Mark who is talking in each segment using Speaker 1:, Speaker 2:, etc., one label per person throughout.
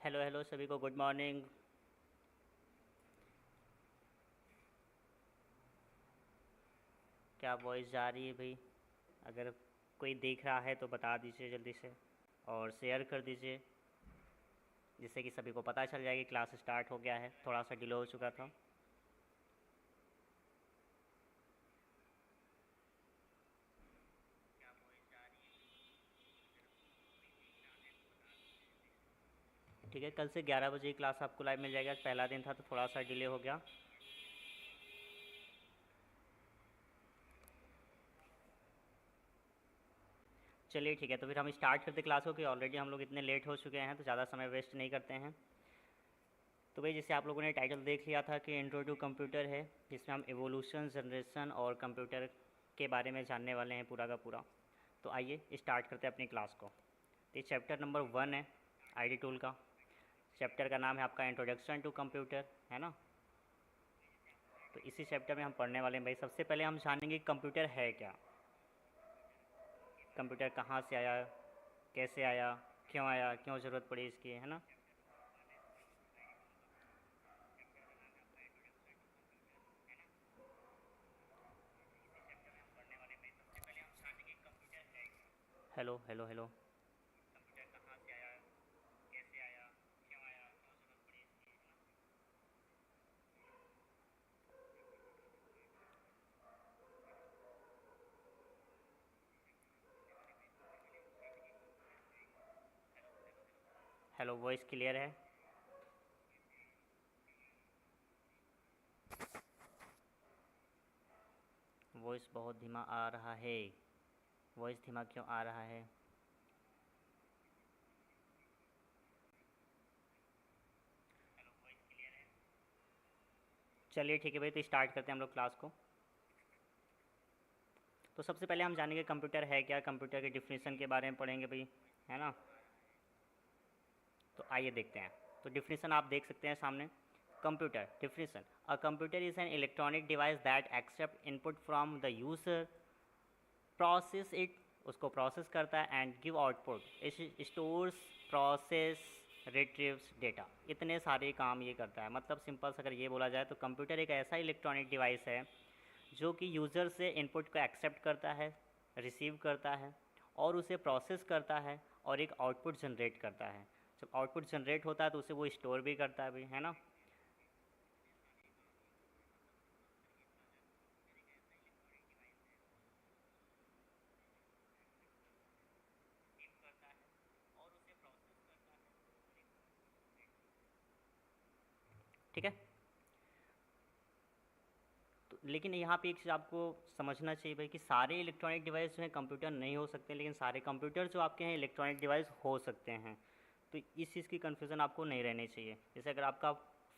Speaker 1: Hello hello सभी को good morning. क्या वॉइस जा रही है भाई? अगर कोई देख रहा है तो बता दीजिए जल्दी से और शेयर कर दीजिए, जिससे कि सभी को पता चल जाए कि क्लास स्टार्ट हो गया है। थोड़ा सा डिले हो चुका था। ठीक है, कल से 11 बजे की क्लास आपको लाइव मिल जाएगा। आज पहला दिन था तो थोड़ा सा डिले हो गया। चलिए ठीक है, तो फिर हम स्टार्ट करते क्लास को कि ऑलरेडी हम लोग इतने लेट हो चुके हैं, तो ज़्यादा समय वेस्ट नहीं करते हैं। तो भाई जैसे आप लोगों ने टाइटल देख लिया था कि इंट्रो टू कंप्यूटर है, जिसमें हम एवोल्यूशन, जनरेशन और कंप्यूटर के बारे में जानने वाले हैं पूरा का पूरा। तो आइए स्टार्ट करते हैं अपनी क्लास को। तो ये चैप्टर नंबर 1 है आईडी टूल का। चैप्टर का नाम है आपका इंट्रोडक्शन टू कंप्यूटर, है ना। तो इसी चैप्टर में हम पढ़ने वाले हैं भाई। सबसे पहले हम जानेंगे कंप्यूटर है क्या, कंप्यूटर कहाँ से आया, कैसे आया, क्यों ज़रूरत पड़ी इसकी, है ना। Hello hello hello. Hello, voice clear है? वॉइस बहुत धीमा आ रहा है। वॉइस धीमा क्यों आ रहा है? चलिए ठीक है भाई, तो स्टार्ट करते हैं हम लोग क्लास को। तो सबसे पहले हम जानेंगे कंप्यूटर है क्या, कंप्यूटर के डिफिनीसन के बारे में पढ़ेंगे भाई, है ना। तो आइए देखते हैं। तो डिफिनीसन आप देख सकते हैं सामने। Computer definition: a computer is an electronic device that accept input from the user, process it, उसको प्रोसेस करता है, and give output, stores, process, retrieves data. इतने सारे काम ये करता है। मतलब सिंपल से अगर ये बोला जाए तो कंप्यूटर एक ऐसा इलेक्ट्रॉनिक डिवाइस है जो कि यूज़र से इनपुट को एक्सेप्ट करता है, रिसीव करता है और उसे प्रोसेस करता है और एक आउटपुट जनरेट करता है। जब आउटपुट जनरेट होता है तो उसे वो स्टोर भी करता है भाई, है ना। ठीक है। तो लेकिन यहाँ पे एक चीज़ आपको समझना चाहिए भाई कि सारे इलेक्ट्रॉनिक डिवाइस जो हैं कंप्यूटर नहीं हो सकते, लेकिन सारे कंप्यूटर जो आपके हैं इलेक्ट्रॉनिक डिवाइस हो सकते हैं। तो इस चीज़ की कन्फ्यूज़न आपको नहीं रहनी चाहिए। जैसे अगर आपका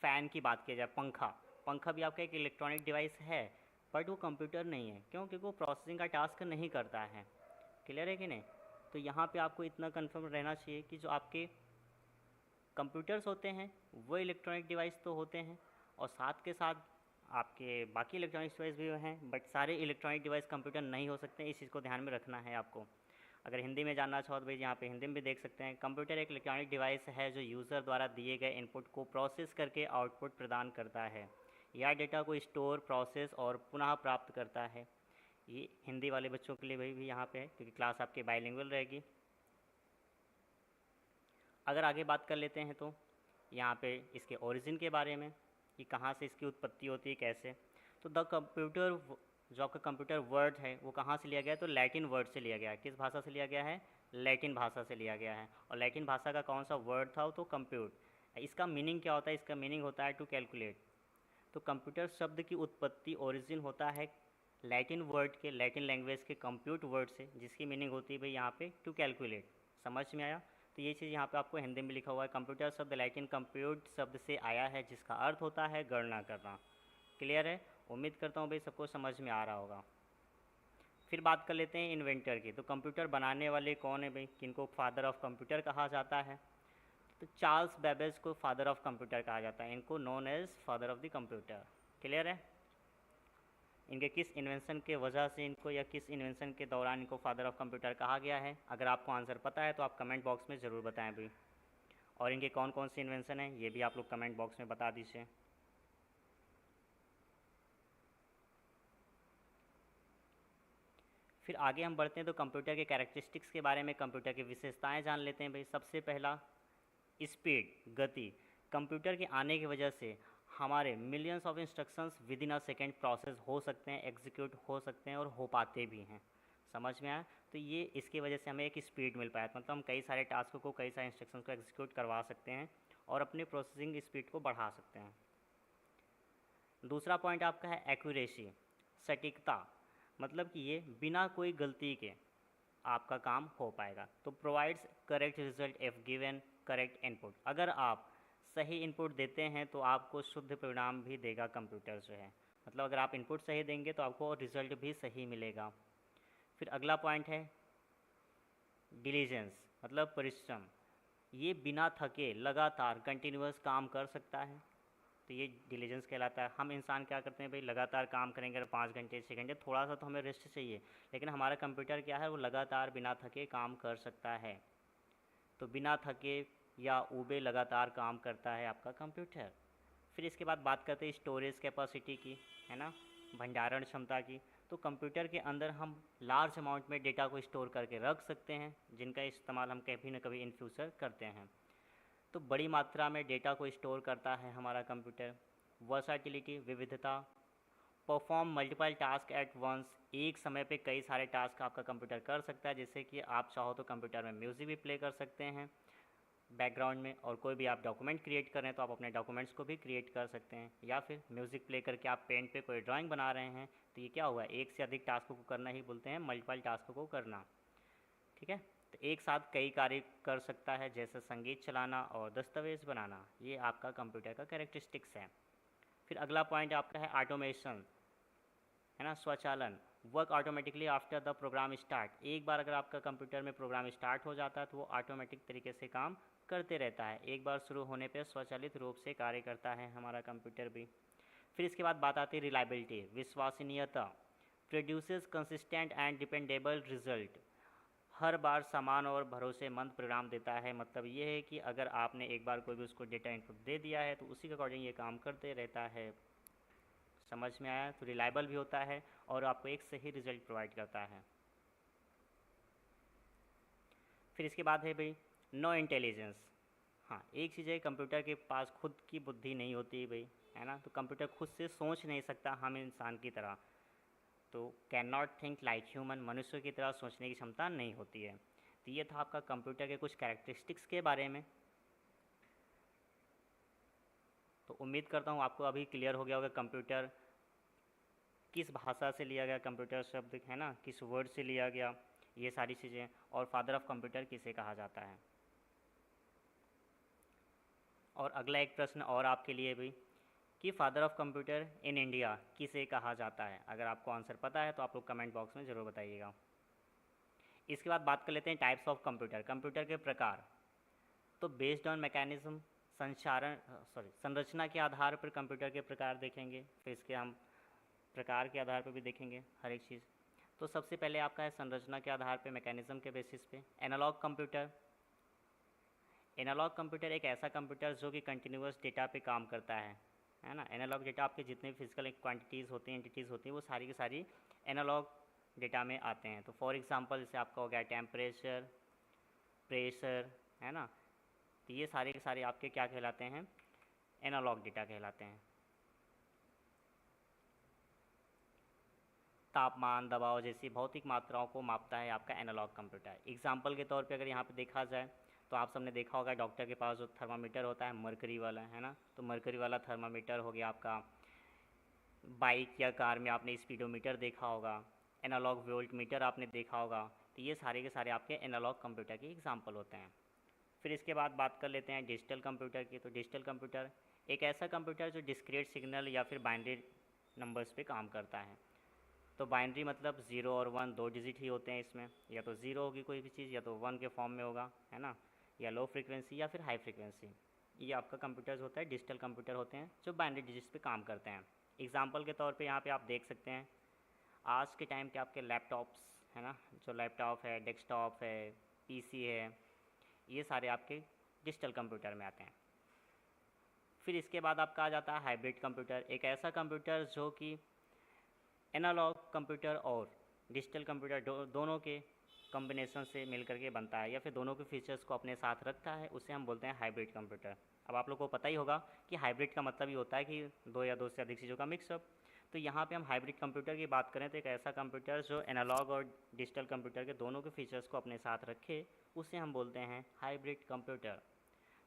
Speaker 1: फ़ैन की बात की जाए, पंखा, पंखा भी आपका एक इलेक्ट्रॉनिक डिवाइस है, बट वो कंप्यूटर नहीं है। क्यों? क्योंकि वो प्रोसेसिंग का टास्क नहीं करता है। क्लियर है कि नहीं? तो यहाँ पे आपको इतना कन्फर्म रहना चाहिए कि जो आपके कंप्यूटर्स होते हैं वो इलेक्ट्रॉनिक डिवाइस तो होते हैं, और साथ के साथ आपके बाकी इलेक्ट्रॉनिक डिवाइस भी हैं, बट सारे इलेक्ट्रॉनिक डिवाइस कंप्यूटर नहीं हो सकते। इस चीज़ को ध्यान में रखना है आपको। अगर हिंदी में जानना चाहो तो भाई यहाँ पे हिंदी में भी देख सकते हैं। कंप्यूटर एक इलेक्ट्रॉनिक डिवाइस है जो यूज़र द्वारा दिए गए इनपुट को प्रोसेस करके आउटपुट प्रदान करता है या डेटा को स्टोर, प्रोसेस और पुनः प्राप्त करता है। ये हिंदी वाले बच्चों के लिए भाई भी यहाँ पे है, क्योंकि क्लास आपकी बाइलिंगुअल रहेगी। अगर आगे बात कर लेते हैं तो यहाँ पे इसके ओरिजिन के बारे में कि कहाँ से इसकी उत्पत्ति होती है, कैसे। तो द कंप्यूटर, जो आपका कंप्यूटर वर्ड है वो कहाँ से लिया गया है? तो लैटिन वर्ड से लिया गया है। किस भाषा से लिया गया है? लैटिन भाषा से लिया गया है। और लैटिन भाषा का कौन सा वर्ड था? तो कंप्यूट। इसका मीनिंग क्या होता है? इसका मीनिंग होता है टू कैलकुलेट। तो कंप्यूटर शब्द की उत्पत्ति, ओरिजिन होता है लैटिन वर्ड के, लैटिन लैंग्वेज के कंप्यूट वर्ड से, जिसकी मीनिंग होती है भाई यहाँ पे टू कैलकुलेट। समझ में आया? तो ये चीज़ यहाँ पे आपको हिंदी में लिखा हुआ है। कंप्यूटर शब्द लैटिन कंप्यूट शब्द से आया है, जिसका अर्थ होता है गणना करना। क्लियर है? उम्मीद करता हूँ भाई सबको समझ में आ रहा होगा। फिर बात कर लेते हैं इन्वेंटर की। तो कंप्यूटर बनाने वाले कौन है भाई, किनको फादर ऑफ कंप्यूटर कहा जाता है? तो चार्ल्स बेबेज को फादर ऑफ कंप्यूटर कहा जाता है। इनको known as father of the computer. Clear है? इनके किस इन्वेंशन के वजह से इनको, या किस इन्वेंशन के दौरान इनको फादर ऑफ कंप्यूटर कहा गया है? अगर आपको आंसर पता है तो आप कमेंट बॉक्स में ज़रूर बताएं भाई। और इनके कौन कौन से इन्वेंशन हैं ये भी आप लोग कमेंट बॉक्स में बता दीजिए। फिर आगे हम बढ़ते हैं तो कंप्यूटर के कैरेक्टरिस्टिक्स के बारे में, कंप्यूटर की विशेषताएं जान लेते हैं भाई। सबसे पहला स्पीड, गति। कंप्यूटर के आने की वजह से हमारे millions of instructions with in a second process हो सकते हैं, एग्जीक्यूट हो सकते हैं और हो पाते भी हैं। समझ में आया? तो ये इसकी वजह से हमें एक स्पीड मिल पाया, मतलब हम कई सारे टास्क को, कई सारे इंस्ट्रक्शन को एग्जीक्यूट करवा सकते हैं और अपनी प्रोसेसिंग स्पीड को बढ़ा सकते हैं। दूसरा पॉइंट आपका है एक्यूरेसी, सटीकता, मतलब कि ये बिना कोई गलती के आपका काम हो पाएगा। तो provides correct result if given correct input. अगर आप सही इनपुट देते हैं तो आपको शुद्ध परिणाम भी देगा कंप्यूटर जो है, मतलब अगर आप इनपुट सही देंगे तो आपको रिजल्ट भी सही मिलेगा। फिर अगला पॉइंट है डिलीजेंस, मतलब परिश्रम। ये बिना थके लगातार कंटिन्यूअस काम कर सकता है, तो ये डिलीजेंस कहलाता है। हम इंसान क्या करते हैं भाई, लगातार काम करेंगे 5 घंटे 6 घंटे, थोड़ा सा तो हमें रेस्ट चाहिए, लेकिन हमारा कंप्यूटर क्या है, वो लगातार बिना थके काम कर सकता है। तो बिना थके या ऊबे लगातार काम करता है आपका कंप्यूटर। फिर इसके बाद बात करते हैं स्टोरेज कैपेसिटी की, है ना, भंडारण क्षमता की। तो कंप्यूटर के अंदर हम लार्ज अमाउंट में डेटा को स्टोर करके रख सकते हैं, जिनका इस्तेमाल हम कभी न कभी इन फ्यूचर करते हैं। तो बड़ी मात्रा में डेटा को स्टोर करता है हमारा कंप्यूटर। वर्साटिलिटी, विविधता। Perform multiple task at once, एक समय पे कई सारे टास्क आपका कंप्यूटर कर सकता है, जैसे कि आप चाहो तो कंप्यूटर में म्यूज़िक भी प्ले कर सकते हैं बैकग्राउंड में, और कोई भी आप डॉक्यूमेंट क्रिएट कर रहे हैं तो आप अपने डॉक्यूमेंट्स को भी क्रिएट कर सकते हैं, या फिर म्यूज़िक प्ले करके आप पेन पे कोई ड्राइंग बना रहे हैं, तो ये क्या हुआ, एक से अधिक टास्क को करना ही बोलते हैं मल्टीपल टास्क को करना। ठीक है, तो एक साथ कई कार्य कर सकता है, जैसे संगीत चलाना और दस्तावेज बनाना। ये आपका कंप्यूटर का कैरेक्टरिस्टिक्स है। फिर अगला पॉइंट आपका है ऑटोमेशन, है ना, स्वचालन। Work automatically after the program start. एक बार अगर आपका कंप्यूटर में प्रोग्राम स्टार्ट हो जाता है तो वो ऑटोमेटिक तरीके से काम करते रहता है, एक बार शुरू होने पर स्वचालित रूप से कार्य करता है हमारा कंप्यूटर भी। फिर इसके बाद बात आती है रिलायबिलिटी, विश्वसनीयता। Produces consistent and dependable result. हर बार समान और भरोसेमंद परिणाम देता है, मतलब ये है कि अगर आपने एक बार कोई भी उसको डेटा इनपुट दे दिया है तो उसी के अकॉर्डिंग ये काम करते रहता है। समझ में आया? तो रिलायबल भी होता है और आपको एक सही रिजल्ट प्रोवाइड करता है। फिर इसके बाद है भाई नो इंटेलिजेंस। हाँ, एक चीज़ है, कंप्यूटर के पास खुद की बुद्धि नहीं होती है भाई, है ना, तो कंप्यूटर खुद से सोच नहीं सकता हम इंसान की तरह, तो can not think like human, मनुष्य की तरह सोचने की क्षमता नहीं होती है। तो ये था आपका कंप्यूटर के कुछ कैरेक्टरिस्टिक्स के बारे में। तो उम्मीद करता हूँ आपको अभी क्लियर हो गया होगा कंप्यूटर किस भाषा से लिया गया, कंप्यूटर शब्द, है ना, किस वर्ड से लिया गया, ये सारी चीज़ें, और फादर ऑफ कंप्यूटर किसे कहा जाता है। और अगला एक प्रश्न और आपके लिए भी कि father of computer in India किसे कहा जाता है। अगर आपको आंसर पता है तो आप लोग कमेंट बॉक्स में ज़रूर बताइएगा। इसके बाद बात कर लेते हैं टाइप्स ऑफ कंप्यूटर, कंप्यूटर के प्रकार। तो बेस्ड ऑन मैकेनिज्म, संरचना के आधार पर कंप्यूटर के प्रकार देखेंगे, फिर इसके हम प्रकार के आधार पर भी देखेंगे हर एक चीज़। तो सबसे पहले आपका है संरचना के आधार पर, मैकेनिज्म के बेसिस पे, एनालॉग कंप्यूटर। एनालॉग कंप्यूटर एक ऐसा कंप्यूटर जो कि कंटिन्यूस डेटा पे काम करता है ना। एनालॉग डेटा आपके जितने भी फिजिकल क्वांटिटीज़ होती हैं, एंटिटीज़ होती हैं, वो सारी की सारी एनालॉग डेटा में आते हैं। तो फॉर एग्जांपल जैसे आपका हो गया टेम्परेचर, प्रेशर, है ना, तो ये सारे के सारे आपके क्या कहलाते हैं, एनालॉग डेटा कहलाते हैं। तापमान, दबाव जैसी भौतिक मात्राओं को मापता है आपका एनालॉग कंप्यूटर। एग्जाम्पल के तौर पे अगर यहाँ पे देखा जाए तो आप सबने देखा होगा डॉक्टर के पास जो थर्मामीटर होता है मरकरी वाला, है ना, तो मरकरी वाला थर्मामीटर हो गया आपका। बाइक या कार में आपने स्पीडोमीटर देखा होगा, एनालॉग वोल्ट मीटर आपने देखा होगा। तो ये सारे के सारे आपके एनालॉग कंप्यूटर के एग्जाम्पल होते हैं। फिर इसके बाद बात कर लेते हैं डिजिटल कंप्यूटर की। तो डिजिटल कंप्यूटर एक ऐसा कंप्यूटर जो डिस्क्रीट सिग्नल या फिर बाइनरी नंबर्स पे काम करता है। तो बाइनरी मतलब 0 और 1 दो डिजिट ही होते हैं इसमें, या तो 0 होगी कोई भी चीज़, या तो 1 के फॉर्म में होगा, है ना, या लो फ्रिक्वेंसी या फिर हाई फ्रिक्वेंसी। ये आपका कंप्यूटर्स होता है, डिजिटल कंप्यूटर होते हैं जो बाइनरी डिजिट्स पे काम करते हैं। एग्जांपल के तौर पे यहाँ पे आप देख सकते हैं आज के टाइम के आपके लैपटॉप्स, है ना, जो लैपटॉप है, डेस्कटॉप है, पीसी है, ये सारे आपके डिजिटल कंप्यूटर में आते हैं। फिर इसके बाद आपका आ जाता है हाइब्रिड कंप्यूटर, एक ऐसा कंप्यूटर जो कि एनालॉग कंप्यूटर और डिजिटल कंप्यूटर दोनों के कॉम्बिनेशन से मिलकर के बनता है या फिर दोनों के फीचर्स को अपने साथ रखता है, उसे हम बोलते हैं हाइब्रिड कंप्यूटर। अब आप लोग को पता ही होगा कि हाइब्रिड का मतलब ही होता है कि दो या दो से अधिक चीज़ों का मिक्सअप। तो यहाँ पे हम हाइब्रिड कंप्यूटर की बात करें तो एक ऐसा कंप्यूटर जो एनालॉग और डिजिटल कंप्यूटर के दोनों के फीचर्स को अपने साथ रखे, उसे हम बोलते हैं हाइब्रिड कंप्यूटर।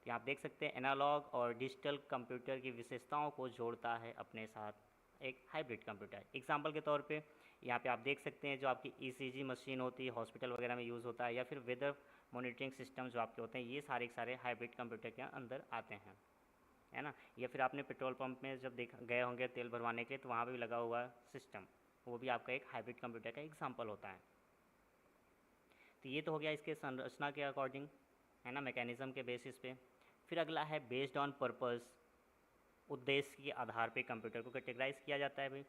Speaker 1: तो आप देख सकते हैं एनालॉग और डिजिटल कंप्यूटर की विशेषताओं को जोड़ता है अपने साथ एक हाइब्रिड कंप्यूटर। एग्जांपल के तौर पे यहाँ पे आप देख सकते हैं जो आपकी ईसीजी मशीन होती है हॉस्पिटल वगैरह में यूज़ होता है, या फिर वेदर मॉनिटरिंग सिस्टम जो आपके होते हैं, ये सारे के सारे हाइब्रिड कंप्यूटर के अंदर आते हैं, है ना। या फिर आपने पेट्रोल पंप में जब गए होंगे तेल भरवाने के लिए, तो वहाँ पर भी लगा हुआ सिस्टम, वो भी आपका एक हाइब्रिड कंप्यूटर का एग्जाम्पल होता है। तो ये तो हो गया इसके संरचना के अकॉर्डिंग, है ना, मैकेनिज़्म के बेसिस पे। फिर अगला है बेस्ड ऑन पर्पस, उद्देश्य के आधार पे कंप्यूटर को कैटेगराइज किया जाता है भाई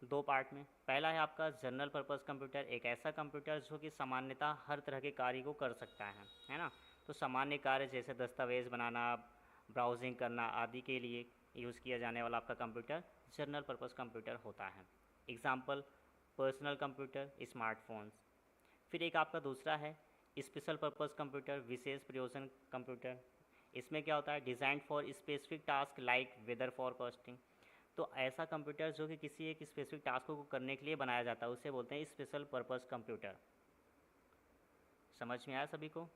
Speaker 1: दो पार्ट में। पहला है आपका जनरल पर्पस कंप्यूटर, एक ऐसा कंप्यूटर जो कि सामान्यतः हर तरह के कार्य को कर सकता है ना। तो सामान्य कार्य जैसे दस्तावेज़ बनाना, ब्राउजिंग करना आदि के लिए यूज़ किया जाने वाला आपका कंप्यूटर जनरल पर्पस कंप्यूटर होता है। Example personal computer, smartphones. फिर एक आपका दूसरा है स्पेशल पर्पस कंप्यूटर, विशेष प्रयोजन कंप्यूटर। इसमें क्या होता है, design for specific task like weather forecasting. तो ऐसा कंप्यूटर जो कि किसी एक स्पेसिफिक टास्क को करने के लिए बनाया जाता है, उसे बोलते हैं स्पेशल पर्पस कंप्यूटर। समझ में आया सभी को।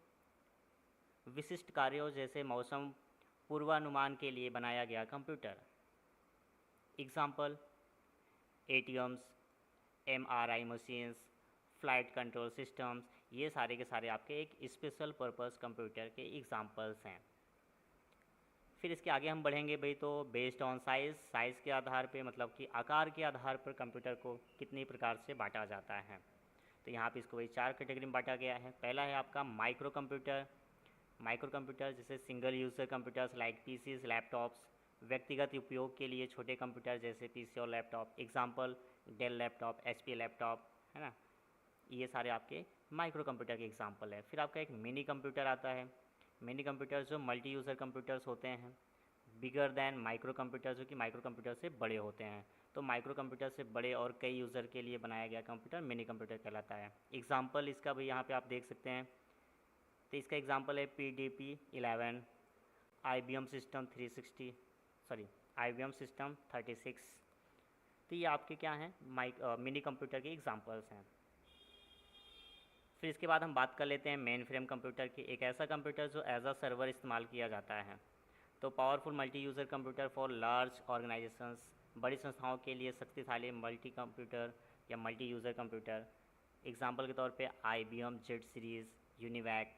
Speaker 1: विशिष्ट कार्यों जैसे मौसम पूर्वानुमान के लिए बनाया गया computer. Example ATMs, MRI machines, flight control systems, ये सारे के सारे आपके एक स्पेशल पर्पस कंप्यूटर के एग्जाम्पल्स हैं। फिर इसके आगे हम बढ़ेंगे भाई, तो बेस्ड ऑन साइज़ के आधार पे, मतलब कि आकार के आधार पर कंप्यूटर को कितनी प्रकार से बांटा जाता है। तो यहाँ पे इसको भाई 4 कैटेगरी में बांटा गया है। पहला है आपका माइक्रो कंप्यूटर जैसे single user computers like PCs, laptops, व्यक्तिगत उपयोग के लिए छोटे कंप्यूटर जैसे पीसी और laptop. Example Dell laptop, HP laptop, है ना। ये सारे आपके माइक्रो कंप्यूटर के एग्जाम्पल है। फिर आपका एक मिनी कंप्यूटर आता है। मिनी कंप्यूटर जो मल्टी यूज़र कंप्यूटर्स होते हैं, बिगर दैन माइक्रो कंप्यूटर जो कि माइक्रो कंप्यूटर से बड़े होते हैं। तो माइक्रो कंप्यूटर से बड़े और कई यूज़र के लिए बनाया गया कंप्यूटर मिनी कंप्यूटर कहलाता है। एग्जाम्पल इसका भी यहाँ पे आप देख सकते हैं। तो इसका एग्जाम्पल है PDP-11, IBM system 360, IBM system 36। तो ये आपके क्या हैं, मिनी कंप्यूटर के एग्जाम्पल्स हैं। फिर इसके बाद हम बात कर लेते हैं मेन फ्रेम कंप्यूटर की, एक ऐसा कंप्यूटर जो एज अ सर्वर इस्तेमाल किया जाता है। तो powerful multi user computer for large organisations, बड़ी संस्थाओं के लिए शक्तिशाली मल्टी कंप्यूटर या मल्टी यूज़र कंप्यूटर। एग्जाम्पल के तौर पे IBM जेड सीरीज़, यूनिवैक।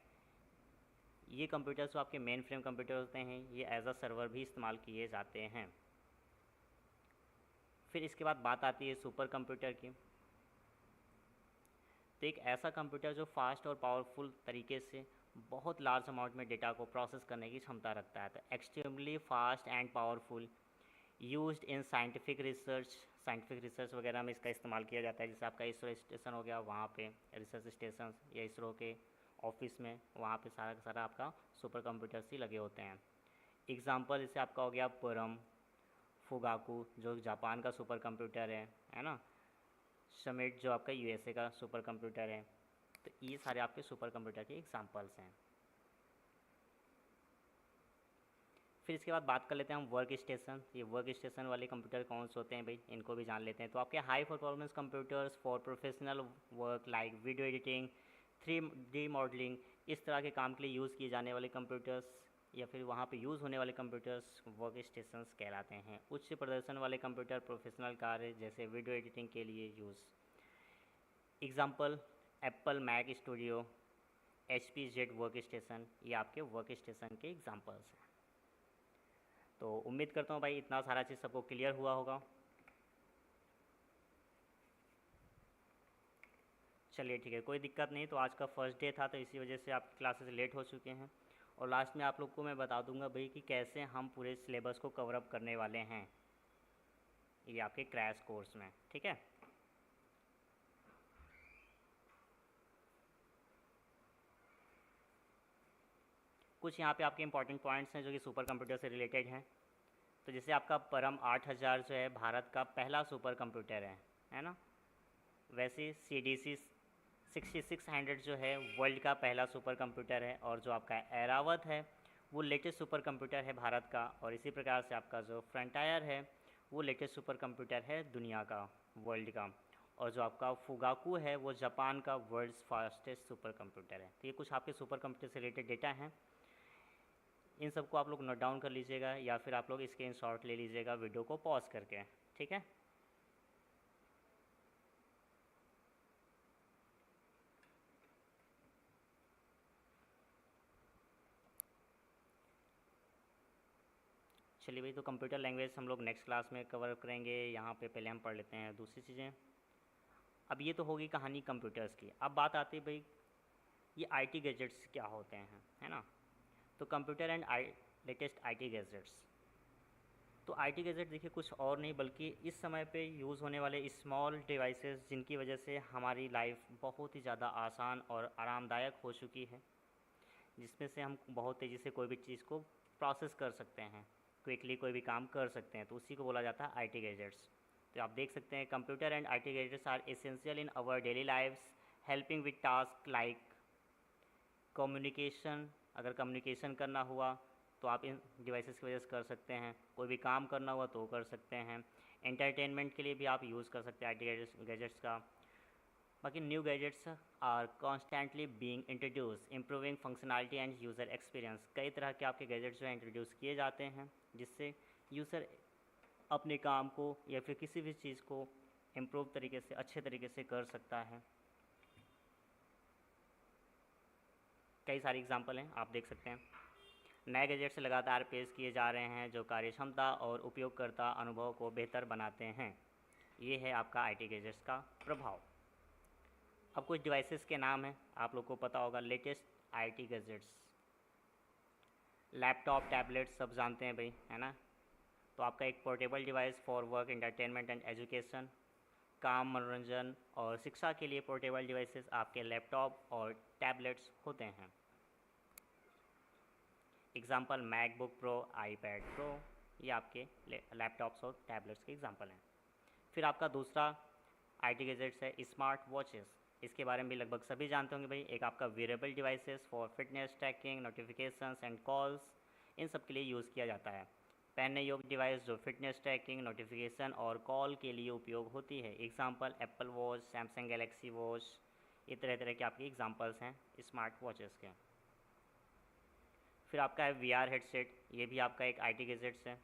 Speaker 1: ये कंप्यूटर जो आपके मेन फ्रेम कंप्यूटर होते हैं, ये एज अ सर्वर भी इस्तेमाल किए जाते हैं। फिर इसके बाद बात आती है सुपर कंप्यूटर की। तो एक ऐसा कंप्यूटर जो फास्ट और पावरफुल तरीके से बहुत लार्ज अमाउंट में डेटा को प्रोसेस करने की क्षमता रखता है। तो extremely fast and powerful, used in scientific research वगैरह में इसका इस्तेमाल किया जाता है। जैसे आपका इसरो स्टेशन हो गया, वहाँ पे रिसर्च स्टेशन या इसरो के ऑफिस में, वहाँ पे सारा का सारा आपका सुपर कंप्यूटर्स ही लगे होते हैं। एग्जाम्पल जैसे आपका हो गया परम, फुगाकू जो जापान का सुपर कंप्यूटर है ना, समिट जो आपका USA का सुपर कंप्यूटर है। तो ये सारे आपके सुपर कंप्यूटर के एग्जांपल्स हैं। फिर इसके बाद बात कर लेते हैं हम वर्क स्टेशन। ये वर्क स्टेशन वाले कंप्यूटर कौन से होते हैं भाई, इनको भी जान लेते हैं। तो आपके high performance computers for professional work like video editing, 3D modelling, इस तरह के काम के लिए यूज़ किए जाने वाले कंप्यूटर्स या फिर वहाँ पे यूज़ होने वाले कंप्यूटर्स वर्क स्टेशंस कहलाते हैं। उच्च प्रदर्शन वाले कंप्यूटर प्रोफेशनल कार्य जैसे वीडियो एडिटिंग के लिए use. Example Apple Mac Studio, HP Z workstation, ये आपके वर्क स्टेशन के एग्जाम्पल्स हैं। तो उम्मीद करता हूँ भाई इतना सारा चीज़ सबको क्लियर हुआ होगा। चलिए ठीक है, कोई दिक्कत नहीं। तो आज का फर्स्ट डे था, तो इसी वजह से आपकी क्लासेस लेट हो चुके हैं। और लास्ट में आप लोग को मैं बता दूंगा भाई कि कैसे हम पूरे सिलेबस को कवर अप करने वाले हैं ये आपके क्रैश कोर्स में, ठीक है। कुछ यहाँ पे आपके इंपॉर्टेंट पॉइंट्स हैं जो कि सुपर कंप्यूटर से रिलेटेड हैं। तो जैसे आपका परम 8000 जो है भारत का पहला सुपर कंप्यूटर है ना। वैसे CDC 6600 जो है वर्ल्ड का पहला सुपर कंप्यूटर है, और जो आपका एरावत है वो लेटेस्ट सुपर कंप्यूटर है भारत का। और इसी प्रकार से आपका जो फ्रंटायर है वो लेटेस्ट सुपर कंप्यूटर है दुनिया का, वर्ल्ड का। और जो आपका फुगाकू है वो जापान का वर्ल्ड्स फास्टेस्ट सुपर कंप्यूटर है। तो ये कुछ आपके सुपर कंप्यूटर से रिलेटेड डेटा हैं। इन सबको आप लोग नोट डाउन कर लीजिएगा, या फिर आप लोग स्क्रीनशॉट ले लीजिएगा वीडियो को पॉज करके, ठीक है। चलिए भाई, तो कंप्यूटर लैंग्वेज हम लोग नेक्स्ट क्लास में कवर करेंगे। यहाँ पे पहले हम पढ़ लेते हैं दूसरी चीज़ें। अब ये तो होगी कहानी कंप्यूटर्स की। अब बात आती है भाई ये IT गैजेट्स क्या होते हैं, है ना। तो computer and latest IT gadgets. तो IT गैजेट देखिए कुछ और नहीं बल्कि इस समय पे यूज़ होने वाले स्मॉल डिवाइसेस जिनकी वजह से हमारी लाइफ बहुत ही ज़्यादा आसान और आरामदायक हो चुकी है, जिसमें से हम बहुत तेज़ी से कोई भी चीज़ को प्रोसेस कर सकते हैं, क्विकली कोई भी काम कर सकते हैं। तो उसी को बोला जाता है IT गैजेट्स। तो आप देख सकते हैं computer and IT gadgets are essential in our daily lifes, helping with task like communication. अगर कम्युनिकेशन करना हुआ तो आप इन डिवाइसेस की वजह से कर सकते हैं। कोई भी काम करना हुआ तो कर सकते हैं। एंटरटेनमेंट के लिए भी आप यूज़ कर सकते हैं IT गैजेट्स का। बाकी new gadgets are constantly being introduce, improving functionality and user experience. कई तरह के आपके गैजेट्स जो है इंट्रोड्यूस किए जाते हैं जिससे यूज़र अपने काम को या फिर किसी भी चीज़ को इम्प्रूव तरीके से, अच्छे तरीके से कर सकता है। कई सारे एग्जांपल हैं, आप देख सकते हैं। नए गैजेट्स लगातार पेश किए जा रहे हैं जो कार्यक्षमता और उपयोगकर्ता अनुभव को बेहतर बनाते हैं। ये है आपका IT गैजेट्स का प्रभाव। अब कुछ डिवाइसेस के नाम हैं, आप लोग को पता होगा। Latest IT gadgets, laptop, tablet सब जानते हैं भाई, है ना। तो आपका एक portable device for work, entertainment and education, काम, मनोरंजन और शिक्षा के लिए पोर्टेबल डिवाइसेस आपके लैपटॉप और टैबलेट्स होते हैं। Example MacBook pro, iPad pro, ये आपके लैपटॉप्स और टैबलेट्स के एग्जाम्पल हैं। फिर आपका दूसरा IT गैजेट्स है स्मार्ट वॉचेस। इसके बारे में भी लगभग सभी जानते होंगे भाई। एक आपका wearable devices for fitness tracking, notifications and calls, इन सब के लिए यूज़ किया जाता है। पहनने योग्य डिवाइस जो फिटनेस ट्रैकिंग, नोटिफिकेशन और कॉल के लिए उपयोग होती है। Example Apple watch, Samsung Galaxy watch, ये तरह तरह के आपके एग्जाम्पल्स हैं स्मार्ट वॉचेस के। फिर आपका है VR हेडसेट, ये भी आपका एक IT गैजेट्स है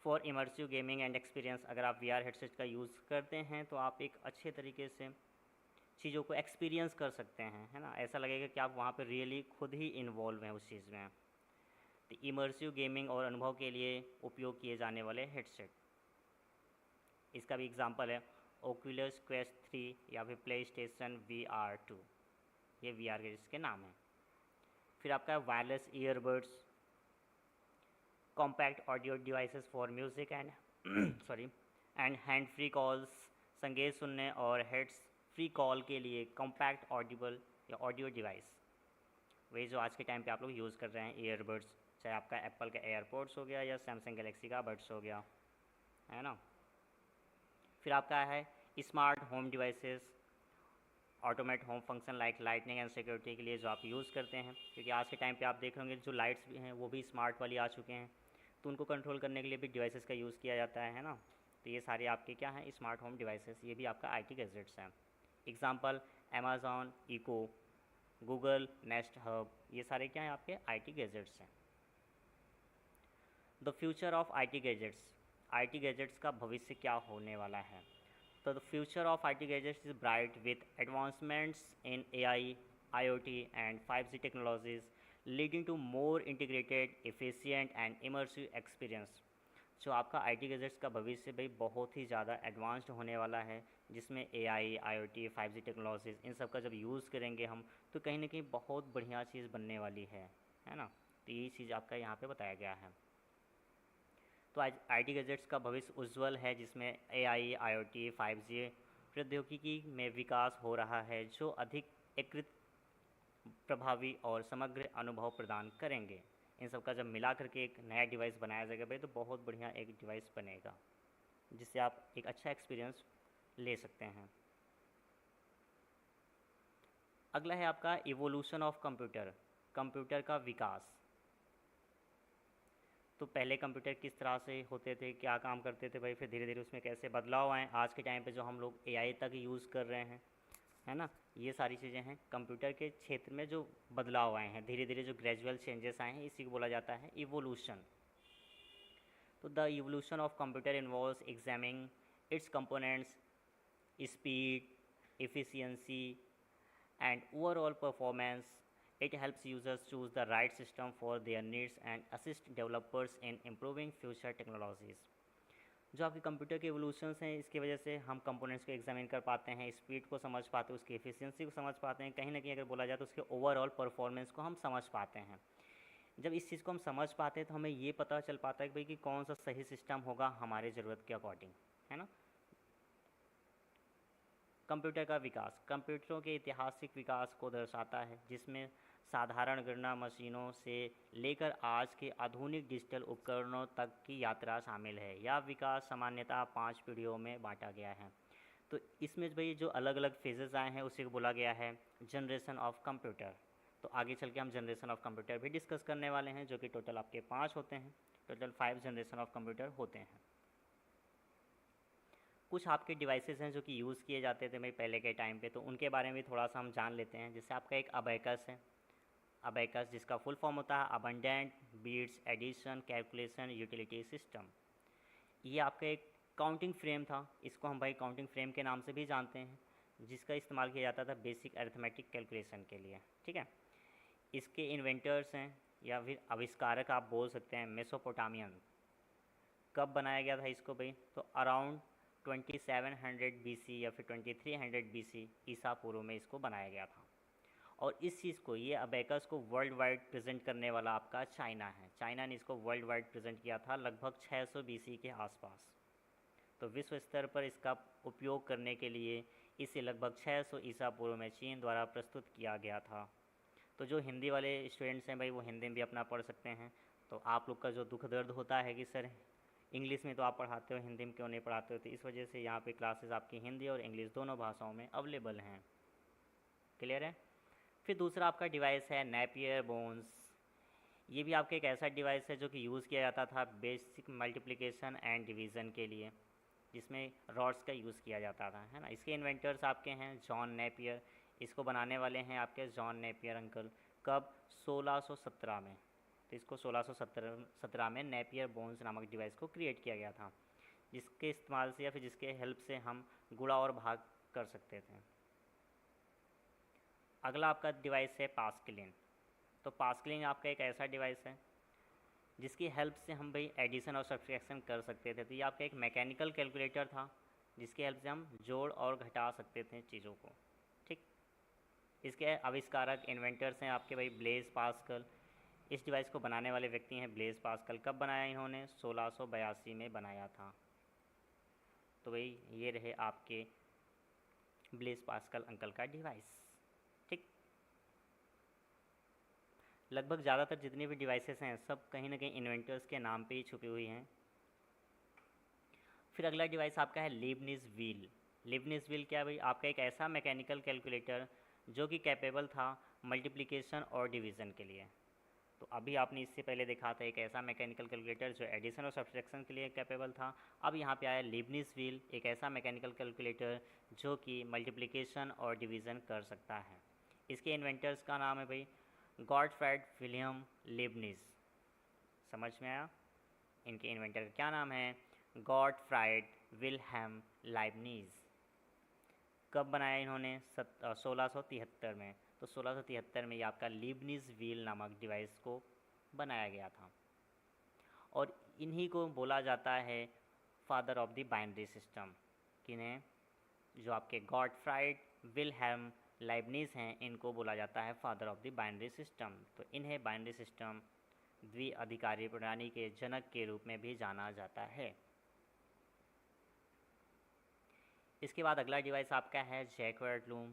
Speaker 1: for immersive gaming and experience. अगर आप VR हेडसेट का यूज़ करते हैं तो आप एक अच्छे तरीके से चीज़ों को एक्सपीरियंस कर सकते हैं, है ना। ऐसा लगेगा कि आप वहाँ पर रियली खुद ही इन्वॉल्व हैं उस चीज़ में। तो इमर्सिव गेमिंग और अनुभव के लिए उपयोग किए जाने वाले हेडसेट, इसका भी एग्जांपल है ओक्यूलस क्वेस्ट 3 या फिर PlayStation VR2, ये VR के इसके नाम हैं। फिर आपका wireless earbuds, compact audio devices for music and and hand free calls, संगीत सुनने और हेड्स फ्री कॉल के लिए कॉम्पैक्ट ऑडिबल या ऑडियो डिवाइस, वही जो आज के टाइम पे आप लोग यूज़ कर रहे हैं ईयरबड्स, चाहे आपका एप्पल का एयरपोड्स हो गया या सैमसंग गैलेक्सी का बड्स हो गया, है ना। फिर आपका है smart home devices, automate home function like lightning and security के लिए जो आप यूज़ करते हैं, क्योंकि आज के टाइम पे आप देख होंगे जो लाइट्स भी हैं वो भी स्मार्ट वाली आ चुके हैं, तो उनको कंट्रोल करने के लिए भी डिवाइसेस का यूज़ किया जाता है ना। तो ये सारे आपके क्या हैं स्मार्ट होम डिवाइसेस, ये भी आपका IT गैजेट्स हैं। Example Amazon Echo, Google Nest Hub, ये सारे क्या हैं आपके IT गैजेट्स हैं। The future of IT gadgets, IT gadgets का भविष्य क्या होने वाला है। तो the future of IT gadgets is bright with advancements in AI, IoT and 5G technologies leading to more integrated, efficient and immersive experience। जो आपका IT gadgets का भविष्य भाई बहुत ही ज़्यादा एडवांस्ड होने वाला है, जिसमें AI, IoT, 5G टेक्नोलॉजीज़ इन सब का जब यूज़ करेंगे हम तो कहीं ना कहीं बहुत बढ़िया चीज़ बनने वाली है ना। तो यही चीज़ आपका यहाँ पे बताया गया है। तो आज IT गैजेट्स का भविष्य उज्ज्वल है, जिसमें AI, IoT, 5G प्रौद्योगिकी में विकास हो रहा है जो अधिक एकीकृत प्रभावी और समग्र अनुभव प्रदान करेंगे। इन सब का जब मिला करके एक नया डिवाइस बनाया जाएगा भाई, तो बहुत बढ़िया एक डिवाइस बनेगा जिससे आप एक अच्छा एक्सपीरियंस ले सकते हैं। अगला है आपका इवोल्यूशन ऑफ कंप्यूटर, कंप्यूटर का विकास। तो पहले कंप्यूटर किस तरह से होते थे, क्या काम करते थे भाई, फिर धीरे धीरे उसमें कैसे बदलाव आए, आज के टाइम पे जो हम लोग एआई तक यूज़ कर रहे हैं, है ना, ये सारी चीज़ें हैं। कंप्यूटर के क्षेत्र में जो बदलाव आए हैं, धीरे धीरे जो ग्रेजुअल चेंजेस आए हैं, इसी को बोला जाता है इवोल्यूशन। तो the evolution of computer involves examining it's components, speed, efficiency, and overall performance. It helps users choose the right system for their needs and assist developers in improving future technologies. जो आपके computer के evolutions हैं, इसकी वजह से हम components को examine कर पाते हैं, स्पीड को समझ पाते हैं, उसकी एफिशिएंसी को समझ पाते हैं, कहीं ना कहीं अगर बोला जाए तो उसके ओवरऑल परफॉर्मेंस को हम समझ पाते हैं। जब इस चीज़ को हम समझ पाते हैं तो हमें ये पता चल पाता है कि भाई कि कौन सा सही सिस्टम होगा हमारे ज़रूरत के अकॉर्डिंग, है ना। कंप्यूटर का विकास कंप्यूटरों के ऐतिहासिक विकास को दर्शाता है, जिसमें साधारण गणना मशीनों से लेकर आज के आधुनिक डिजिटल उपकरणों तक की यात्रा शामिल है। यह विकास सामान्यतः 5 पीढ़ियों में बांटा गया है। तो इसमें भाई जो अलग अलग फेजेस आए हैं उसी को बोला गया है जनरेशन ऑफ कंप्यूटर। तो आगे चल के हम जनरेशन ऑफ कंप्यूटर भी डिस्कस करने वाले हैं, जो कि टोटल आपके 5 होते हैं, टोटल 5 जनरेशन ऑफ कंप्यूटर होते हैं। कुछ आपके डिवाइसेस हैं जो कि यूज़ किए जाते थे भाई पहले के टाइम पे, तो उनके बारे में थोड़ा सा हम जान लेते हैं। जैसे आपका एक अबैकस है, अबैकस जिसका फुल फॉर्म होता है abundant beats addition calculation utility system. ये आपका एक काउंटिंग फ्रेम था, इसको हम भाई काउंटिंग फ्रेम के नाम से भी जानते हैं, जिसका इस्तेमाल किया जाता था बेसिक अरिथमेटिक कैलकुलेशन के लिए, ठीक है। इसके इन्वेंटर्स हैं या फिर आविष्कारक आप बोल सकते हैं मेसोपोटामियन। कब बनाया गया था इसको भाई, तो अराउंड 2700 BC या फिर 2300 BC ईसा पूर्व में इसको बनाया गया था। और इस चीज़ को, ये अबैकस को वर्ल्ड वाइड प्रेजेंट करने वाला आपका चाइना है। चाइना ने इसको वर्ल्ड वाइड प्रेजेंट किया था लगभग 600 BC के आसपास। तो विश्व स्तर पर इसका उपयोग करने के लिए इसे लगभग 600 ईसा पूर्व में चीन द्वारा प्रस्तुत किया गया था। तो जो हिंदी वाले स्टूडेंट्स हैं भाई, वो हिंदी में भी अपना पढ़ सकते हैं। तो आप लोग का जो दुख दर्द होता है कि सर इंग्लिश में तो आप पढ़ाते हो, हिंदी में क्यों नहीं पढ़ाते हो, तो इस वजह से यहाँ पे क्लासेस आपकी हिंदी और इंग्लिश दोनों भाषाओं में अवेलेबल हैं। क्लियर है। फिर दूसरा आपका डिवाइस है नेपियर बोन्स। ये भी आपका एक ऐसा डिवाइस है जो कि यूज़ किया जाता था बेसिक मल्टीप्लिकेशन एंड डिवीज़न के लिए, जिसमें रॉड्स का यूज़ किया जाता था, है ना। इसके इन्वेंटर्स आपके हैं जॉन नेपियर। इसको बनाने वाले हैं आपके जॉन नेपियर अंकल। कब, 1617 में। तो इसको 1617 में नेपियर बोन्स नामक डिवाइस को क्रिएट किया गया था, जिसके इस्तेमाल से या फिर जिसके हेल्प से हम गुणा और भाग कर सकते थे। अगला आपका डिवाइस है पास्कलिन। तो पास्कलिन आपका एक ऐसा डिवाइस है जिसकी हेल्प से हम भाई एडिशन और सब्ट्रैक्शन कर सकते थे। तो ये आपका एक मैकेनिकल कैलकुलेटर था जिसकी हेल्प से हम जोड़ और घटा सकते थे चीज़ों को, ठीक। इसके आविष्कारक इन्वेंटर्स हैं आपके भाई ब्लेज पास्कल। इस डिवाइस को बनाने वाले व्यक्ति हैं ब्लेज पास्कल। कब बनाया इन्होंने, 1682 में बनाया था। तो भाई ये रहे आपके ब्लेज पास्कल अंकल का डिवाइस, ठीक। लगभग ज़्यादातर जितनी भी डिवाइसेस हैं सब कहीं ना कहीं इन्वेंटर्स के नाम पे ही छुपी हुई हैं। फिर अगला डिवाइस आपका है लीबनिज़ व्हील। लीबनिज़ व्हील क्या भाई, आपका एक ऐसा मैकेनिकल कैलकुलेटर जो कि कैपेबल था मल्टीप्लिकेशन और डिवीज़न के लिए। तो अभी आपने इससे पहले देखा था एक ऐसा मैकेनिकल कैलकुलेटर जो एडिशन और सब्ट्रैक्शन के लिए कैपेबल था। अब यहाँ पे आया लीबनिज़ व्हील, एक ऐसा मैकेनिकल कैलकुलेटर जो कि मल्टीप्लिकेशन और डिवीज़न कर सकता है। इसके इन्वेंटर्स का नाम है भाई गॉटफ्राइड विलियम लीबनिज़। समझ में आया, इनके इन्वेंटर का क्या नाम है, गॉटफ्राइड विल्हेम लाइबनिज़। कब बनाया इन्होंने, 1673 में। तो 1673 में ये आपका लीबनिज़ व्हील नामक डिवाइस को बनाया गया था। और इन्हीं को बोला जाता है father of the binary system. किन्हें, जो आपके गॉटफ्राइड विल्हेम लाइबनिज़ हैं, इनको बोला जाता है father of the binary system. तो इन्हें बाइनरी सिस्टम द्विअधिकारी प्रणाली के जनक के रूप में भी जाना जाता है। इसके बाद अगला डिवाइस आपका है जैक्वार्ड लूम।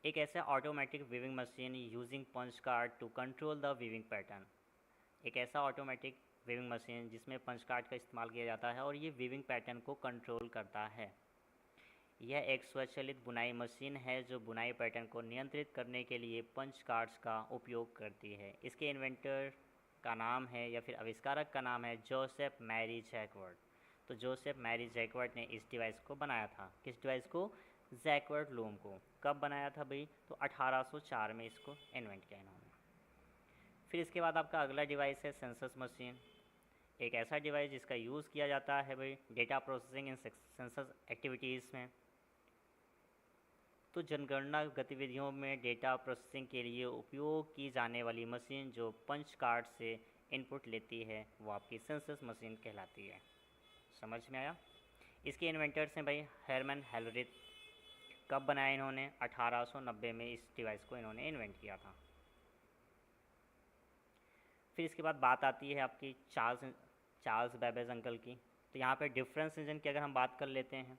Speaker 1: एक ऐसा automatic weaving machine using punch card to control the weaving pattern. एक ऐसा ऑटोमेटिक वीविंग मशीन जिसमें पंच कार्ड का इस्तेमाल किया जाता है और ये वीविंग पैटर्न को कंट्रोल करता है। यह एक स्वचालित बुनाई मशीन है जो बुनाई पैटर्न को नियंत्रित करने के लिए पंच कार्ड्स का उपयोग करती है। इसके इन्वेंटर का नाम है या फिर आविष्कारक का नाम है जोसेफ मैरी जैकवर्ड। तो जोसेफ मैरी जैकवर्ड ने इस डिवाइस को बनाया था। किस डिवाइस को? जैकवर्ड लूम को। कब बनाया था भाई? तो 1804 में इसको इन्वेंट किया इन्होंने। फिर इसके बाद आपका अगला डिवाइस है सेंसस मशीन। एक ऐसा डिवाइस जिसका यूज़ किया जाता है भाई डेटा प्रोसेसिंग इन सेंसस एक्टिविटीज़ में। तो जनगणना गतिविधियों में डेटा प्रोसेसिंग के लिए उपयोग की जाने वाली मशीन जो पंच कार्ड से इनपुट लेती है वो आपकी सेंसस मशीन कहलाती है। समझ में आया? इसके इन्वेंटर्स हैं भाई हरमन हेलरिथ। कब बनाया इन्होंने? 1890 में इस डिवाइस को इन्होंने इन्वेंट किया था। फिर इसके बाद बात आती है आपकी चार्ल्स बेबेज अंकल की। तो यहाँ पे डिफरेंस इंजन की अगर हम बात कर लेते हैं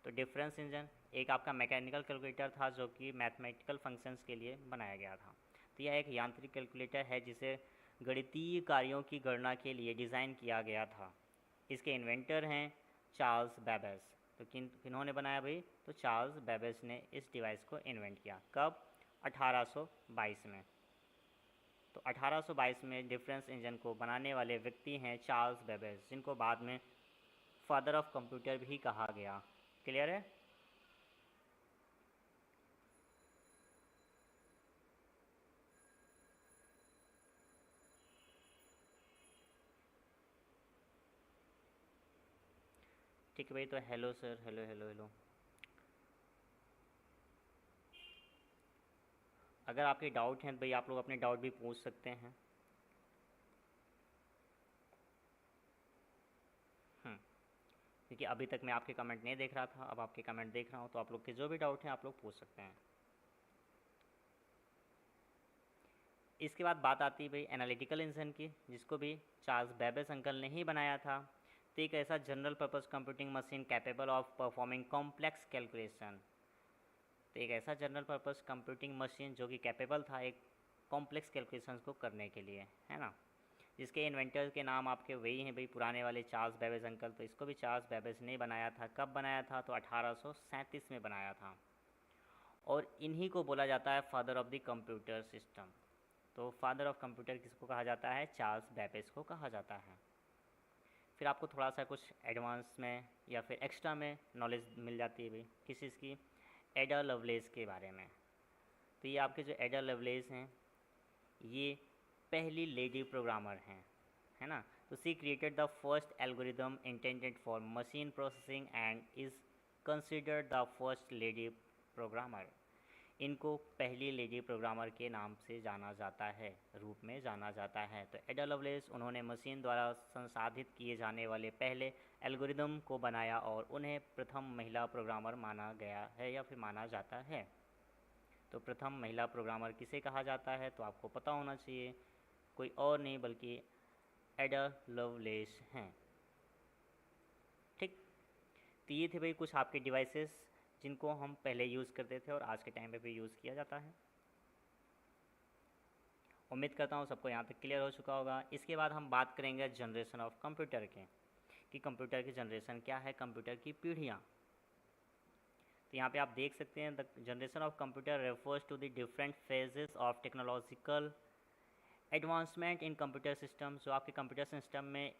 Speaker 1: तो डिफरेंस इंजन एक आपका मैकेनिकल कैलकुलेटर था जो कि मैथमेटिकल फंक्शंस के लिए बनाया गया था। तो यह एक यांत्रिक कैलकुलेटर है जिसे गणितीय कार्यों की गणना के लिए डिज़ाइन किया गया था। इसके इन्वेंटर हैं चार्ल्स बेबेज। तो किन्होंने बनाया भाई? तो चार्ल्स बेबेज ने इस डिवाइस को इन्वेंट किया। कब? 1822 में। तो 1822 में डिफरेंस इंजन को बनाने वाले व्यक्ति हैं चार्ल्स बेबेज, जिनको बाद में फादर ऑफ कंप्यूटर भी कहा गया। क्लियर है? ठीक है भाई। तो hello sir, hello hello hello. अगर आपके डाउट हैं भाई आप लोग अपने डाउट भी पूछ सकते हैं। क्योंकि अभी तक मैं आपके कमेंट नहीं देख रहा था, अब आपके कमेंट देख रहा हूँ, तो आप लोग के जो भी डाउट हैं आप लोग पूछ सकते हैं। इसके बाद बात आती है भाई एनालिटिकल इंजन की, जिसको भी चार्ल्स बेबेज अंकल ने ही बनाया था। तो एक ऐसा general purpose computing machine capable of performing complex calculation. तो एक ऐसा जनरल पर्पस कंप्यूटिंग मशीन जो कि कैपेबल था एक कॉम्प्लेक्स कैलकुलेशंस को करने के लिए, है ना। जिसके इन्वेंटर के नाम आपके वही हैं भाई पुराने वाले चार्ल्स बेबेज अंकल। तो इसको भी चार्ल्स बेबेज ने बनाया था। कब बनाया था? तो 1837 में बनाया था। और इन्हीं को बोला जाता है father of the computer system. तो फादर ऑफ कंप्यूटर किसको कहा जाता है? चार्ल्स बेबेज को कहा जाता है। फिर आपको थोड़ा सा कुछ एडवांस में या फिर एक्स्ट्रा में नॉलेज मिल जाती है भाई किस चीज़ की? एडा लवलेस के बारे में। तो ये आपके जो एडा लवलेस हैं ये पहली लेडी प्रोग्रामर हैं, है ना। तो she created the first algorithm intended for machine processing and is considered the first lady programmer. इनको पहली लेडी प्रोग्रामर के नाम से जाना जाता है, रूप में जाना जाता है। तो एडा लवलेस उन्होंने मशीन द्वारा संसाधित किए जाने वाले पहले एल्गोरिदम को बनाया और उन्हें प्रथम महिला प्रोग्रामर माना गया है या फिर माना जाता है। तो प्रथम महिला प्रोग्रामर किसे कहा जाता है? तो आपको पता होना चाहिए, कोई और नहीं बल्कि एडा लवलेस हैं। ठीक। तो ये थे भाई कुछ आपके डिवाइसेस जिनको हम पहले यूज़ करते थे और आज के टाइम पे भी यूज़ किया जाता है। उम्मीद करता हूँ सबको यहाँ तक क्लियर हो चुका होगा। इसके बाद हम बात करेंगे जनरेशन ऑफ कंप्यूटर के, कि कंप्यूटर की जनरेशन क्या है, कंप्यूटर की पीढ़ियाँ। तो यहाँ पे आप देख सकते हैं the generation of computer refers to the different phases of technological advancement in computer system. जो आपके कंप्यूटर सिस्टम में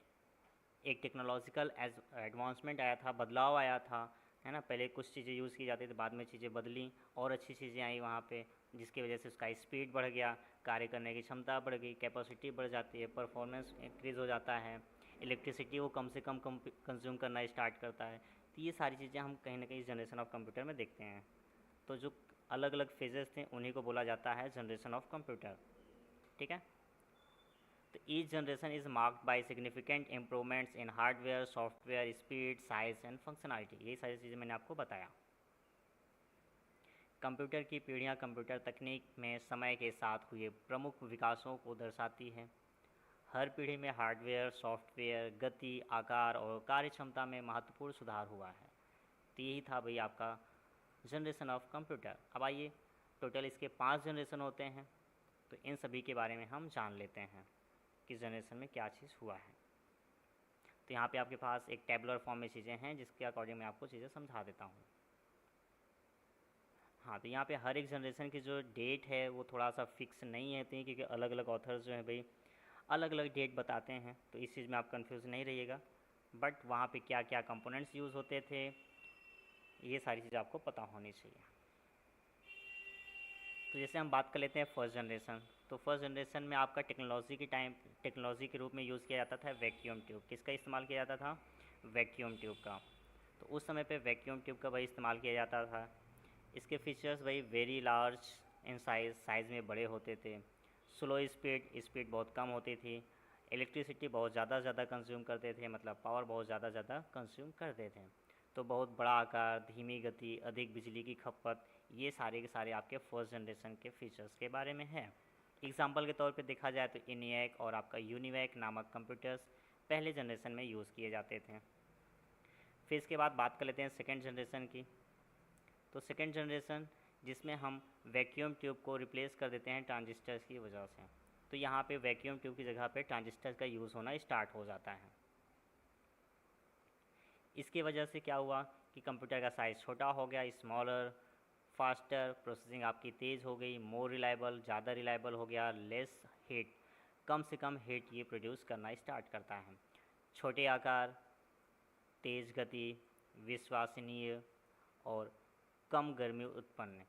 Speaker 1: एक टेक्नोलॉजिकल एडवांसमेंट आया था, बदलाव आया था, है ना। पहले कुछ चीज़ें यूज़ की जाती थी, बाद में चीज़ें बदली और अच्छी चीज़ें आई वहाँ पे, जिसकी वजह से उसका स्पीड बढ़ गया, कार्य करने की क्षमता बढ़ गई, कैपेसिटी बढ़ जाती है, परफॉर्मेंस इंक्रीज़ हो जाता है, इलेक्ट्रिसिटी वो कम से कम कंज्यूम करना स्टार्ट करता है। तो ये सारी चीज़ें हम कहीं ना कहीं जनरेशन ऑफ कंप्यूटर में देखते हैं। तो जो अलग अलग फेजेस थे उन्हीं को बोला जाता है जनरेशन ऑफ कंप्यूटर। ठीक है। तो each generation is marked by significant improvements in hardware, software, speed, size and functionality. ये सारी चीज़ें मैंने आपको बताया। कंप्यूटर की पीढ़ियाँ कंप्यूटर तकनीक में समय के साथ हुए प्रमुख विकासों को दर्शाती है। हर पीढ़ी में हार्डवेयर, सॉफ्टवेयर, गति, आकार और कार्यक्षमता में महत्वपूर्ण सुधार हुआ है। तो यही था भाई आपका जनरेशन ऑफ कंप्यूटर। अब आइए टोटल इसके 5 जनरेशन होते हैं। तो इन सभी के बारे में हम जान लेते हैं कि जनरेशन में क्या चीज़ हुआ है। तो यहाँ पे आपके पास एक टेबुलर फॉर्म में चीज़ें हैं जिसके अकॉर्डिंग मैं आपको चीज़ें समझा देता हूँ। हाँ, तो यहाँ पे हर एक जनरेशन की जो डेट है वो थोड़ा सा फिक्स नहीं रहती, क्योंकि अलग अलग ऑथर्स जो हैं भाई अलग अलग डेट बताते हैं, तो इस चीज़ में आप कंफ्यूज नहीं रहिएगा। बट वहाँ पे क्या क्या कंपोनेंट्स यूज़ होते थे ये सारी चीज़ आपको पता होनी चाहिए। तो जैसे हम बात कर लेते हैं फर्स्ट जनरेशन, तो फर्स्ट जनरेशन में आपका टेक्नोलॉजी के रूप में यूज़ किया जाता था वैक्यूम ट्यूब। किसका इस्तेमाल किया जाता था? वैक्यूम ट्यूब का। तो उस समय पे वैक्यूम ट्यूब का भाई इस्तेमाल किया जाता था। इसके फीचर्स भाई वेरी लार्ज इन साइज़ में बड़े होते थे। स्लो स्पीड बहुत कम होती थी। इलेक्ट्रिसिटी बहुत ज़्यादा कंज्यूम करते थे, मतलब पावर बहुत ज़्यादा कंज्यूम करते थे। तो बहुत बड़ा आकार, धीमी गति, अधिक बिजली की खपत, ये सारे के सारे आपके फर्स्ट जनरेशन के फीचर्स के बारे में है। एग्जाम्पल के तौर पे देखा जाए तो ENIAC और आपका UNIVAC नामक कंप्यूटर्स पहले जनरेशन में यूज़ किए जाते थे। फिर इसके बाद बात कर लेते हैं सेकेंड जनरेशन की। तो सेकेंड जनरेशन जिसमें हम वैक्यूम ट्यूब को रिप्लेस कर देते हैं ट्रांजिस्टर्स की वजह से। तो यहाँ पे वैक्यूम ट्यूब की जगह पे ट्रांजिस्टर्स का यूज़ होना स्टार्ट हो जाता है। इसकी वजह से क्या हुआ कि कंप्यूटर का साइज़ छोटा हो गया, स्मॉलर, फास्टर, प्रोसेसिंग आपकी तेज़ हो गई, मोर रिलायबल, ज़्यादा रिलायबल हो गया, लेस हीट, कम से कम हीट ये प्रोड्यूस करना स्टार्ट करता है। छोटे आकार, तेज़ गति, विश्वसनीय और कम गर्मी उत्पन्न।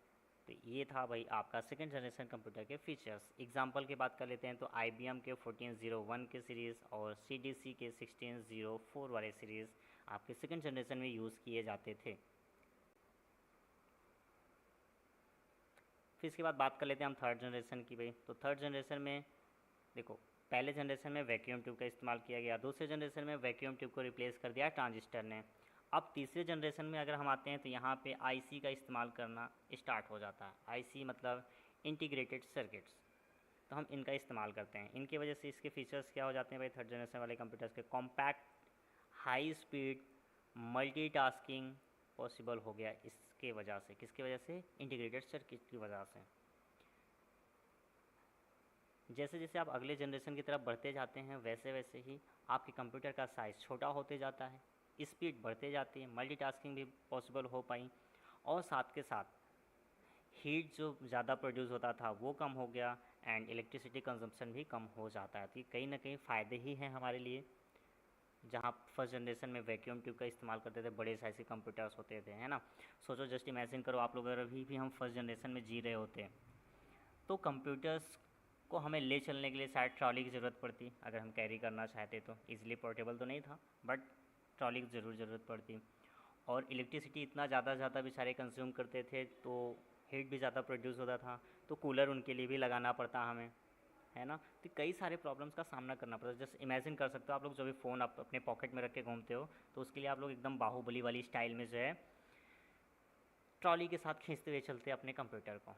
Speaker 1: तो ये था भाई आपका सेकेंड जनरेशन कंप्यूटर के फीचर्स। एग्जाम्पल की बात कर लेते हैं तो IBM के 1401 के सीरीज़ और CDC के 1604 वाले सीरीज़ आपके सेकेंड जनरेशन में यूज़ किए जाते थे। फिर इसके बाद बात कर लेते हैं हम थर्ड जनरेशन की भाई। तो थर्ड जनरेशन में देखो, पहले जनरेशन में वैक्यूम ट्यूब का इस्तेमाल किया गया, दूसरे जनरेशन में वैक्यूम ट्यूब को रिप्लेस कर दिया ट्रांजिस्टर ने। अब तीसरे जनरेशन में अगर हम आते हैं तो यहाँ पे IC का इस्तेमाल करना स्टार्ट हो जाता है। IC मतलब इंटीग्रेटेड सर्किट्स। तो हम इनका इस्तेमाल करते हैं। इनकी वजह से इसके फीचर्स क्या हो जाते हैं भाई थर्ड जनरेशन वाले कंप्यूटर्स के? Compact, high speed, multitasking possible हो गया इसके वजह से। किसकी वजह से? इंटीग्रेटेड सर्किट की वजह से। जैसे जैसे आप अगले जनरेशन की तरफ बढ़ते जाते हैं वैसे वैसे ही आपके कंप्यूटर का साइज़ छोटा होते जाता है, स्पीड बढ़ते जाती है, मल्टीटास्किंग भी पॉसिबल हो पाई, और साथ के साथ हीट जो ज़्यादा प्रोड्यूस होता था वो कम हो गया, एंड इलेक्ट्रिसिटी कंजम्पशन भी कम हो जाता है। तो ये कहीं ना कहीं फ़ायदे ही हैं हमारे लिए। जहाँ फर्स्ट जनरेशन में वैक्यूम ट्यूब का इस्तेमाल करते थे, बड़े साइज के कंप्यूटर्स होते थे, है ना। सोचो, जस्ट इमेजिन करो आप लोग अगर अभी भी हम फर्स्ट जनरेशन में जी रहे होते तो कंप्यूटर्स को हमें ले चलने के लिए शायद ट्रॉली की ज़रूरत पड़ती, अगर हम कैरी करना चाहते तो। ईज़िली पोर्टेबल तो नहीं था, बट ट्रॉली की ज़रूरत पड़ती। और इलेक्ट्रिसिटी इतना ज़्यादा बेचारे कंज्यूम करते थे तो हीट भी ज़्यादा प्रोड्यूस होता था, तो कूलर उनके लिए भी लगाना पड़ता हमें, है ना। तो कई सारे प्रॉब्लम्स का सामना करना पड़ता है। जस्ट इमेजिन कर सकते हो आप लोग, जो भी फ़ोन आप अपने पॉकेट में रख के घूमते हो, तो उसके लिए आप लोग एकदम बाहुबली वाली स्टाइल में जो है ट्रॉली के साथ खींचते हुए चलते अपने कंप्यूटर को।